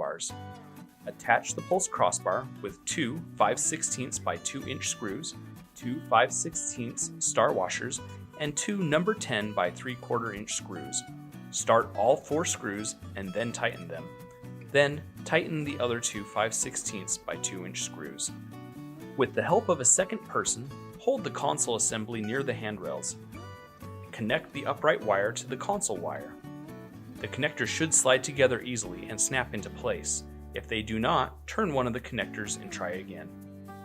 handlebars. Attach the pulse crossbar with two 5/16 by 2 inch screws, two 5/16 star washers, and two number 10 by 3/4 inch screws. Start all 4 screws and then tighten them. Then tighten the other two 5/16 by 2 inch screws. With the help of a second person, hold the console assembly near the handrails. Connect the upright wire to the console wire. The connectors should slide together easily and snap into place. If they do not, turn one of the connectors and try again.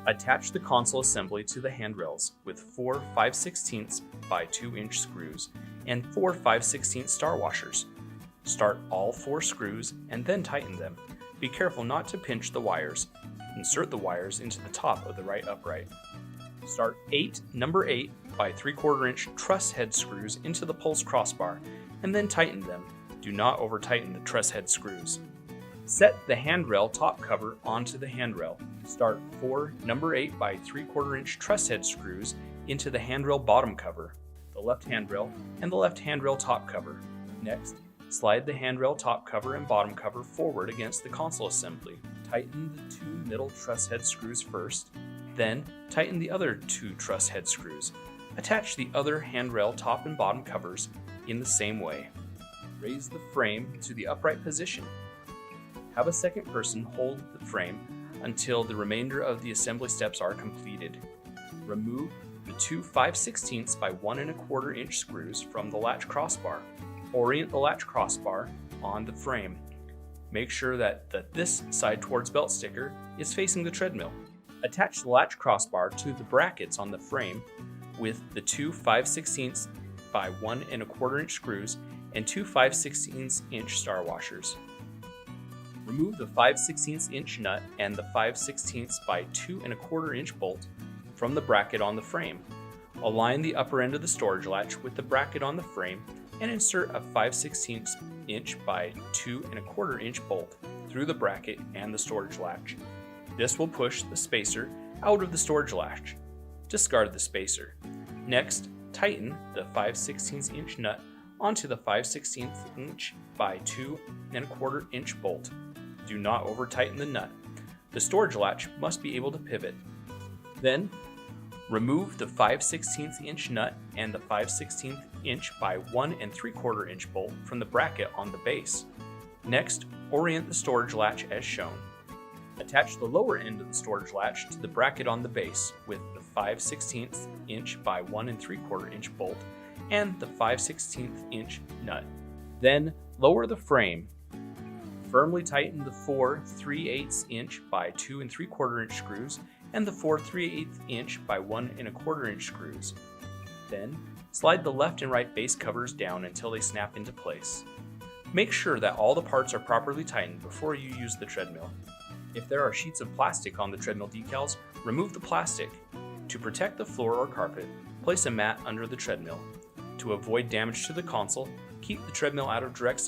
Attach the console assembly to the handrails with 4 5/16 by 2 inch screws and 4 5/16 star washers. Start all 4 screws and then tighten them. Be careful not to pinch the wires. Insert the wires into the top of the right upright. Start 8 number 8 by 3/4 inch truss head screws into the pulse crossbar and then tighten them. Do not over tighten the truss head screws. Set the handrail top cover onto the handrail. Start 4 number 8 by 3/4 inch truss head screws into the handrail bottom cover, the left handrail, and the left handrail top cover. Next, slide the handrail top cover and bottom cover forward against the console assembly. Tighten the 2 middle truss head screws first, then tighten the other 2 truss head screws. Attach the other handrail top and bottom covers in the same way. Raise the frame to the upright position. Have a second person hold the frame until the remainder of the assembly steps are completed. Remove the 2 5/16 by 1 1/4 inch screws from the latch crossbar. Orient the latch crossbar on the frame. Make sure that this side towards belt sticker is facing the treadmill. Attach the latch crossbar to the brackets on the frame with the 2 5/16 by 1 1/4 inch screws and 2 5/16 inch star washers. Remove the 5/16 inch nut and the 5/16 by 2 1/4 inch bolt from the bracket on the frame. Align the upper end of the storage latch with the bracket on the frame and insert a 5/16 inch by 2 1/4 inch bolt through the bracket and the storage latch. This will push the spacer out of the storage latch. Discard the spacer. Next, tighten the 5/16 inch nut onto the 5/16 inch by 2 1/4 inch bolt. Do not over tighten the nut. The storage latch must be able to pivot. Then, remove the 5/16 inch nut and the 5/16 inch by 1 3/4 inch bolt from the bracket on the base. Next, orient the storage latch as shown. Attach the lower end of the storage latch to the bracket on the base with the 5/16 inch by 1 3/4 inch bolt and the 5/16 inch nut. Then, lower the frame. Firmly tighten the 4 3/8 inch by 2 3/4 inch screws and the 4 3/8 inch by 1 1/4 inch screws. Then, slide the left and right base covers down until they snap into place. Make sure that all the parts are properly tightened before you use the treadmill. If there are sheets of plastic on the treadmill decals, remove the plastic. To protect the floor or carpet, place a mat under the treadmill. To avoid damage to the console, keep the treadmill out of direct sunlight